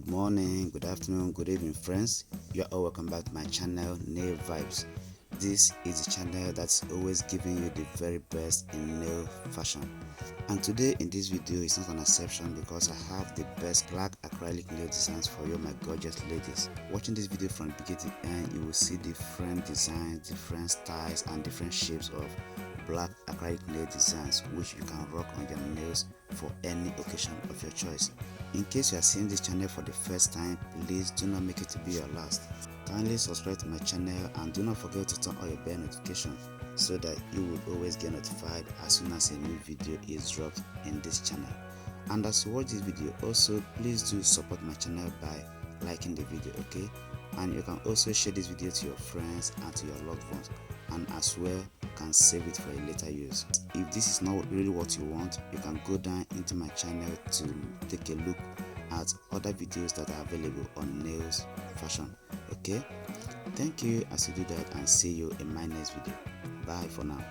Good morning, good afternoon, good evening, friends. You are all welcome back to my channel, Nail Vibes. This is a channel that's always giving you the very best in nail fashion. And today in this video is not an exception because I have the best black acrylic nail designs for you, my gorgeous ladies. Watching this video from beginning to end, you will see different designs, different styles, and different shapes of black acrylic nail designs which you can rock on your nails for any occasion of your choice. In case you are seeing this channel for the first time, please do not make it to be your last. Kindly subscribe to my channel and do not forget to turn on your bell notification so that you will always get notified as soon as a new video is dropped in this channel. And as you watch this video, also please do support my channel by liking the video, okay? And you can also share this video to your friends and to your loved ones, and as well can save it for a later use. If this is not really what you want, you can go down into my channel to take a look at other videos that are available on nails fashion, okay? Thank you as you do that, and see you in my next video. Bye for now.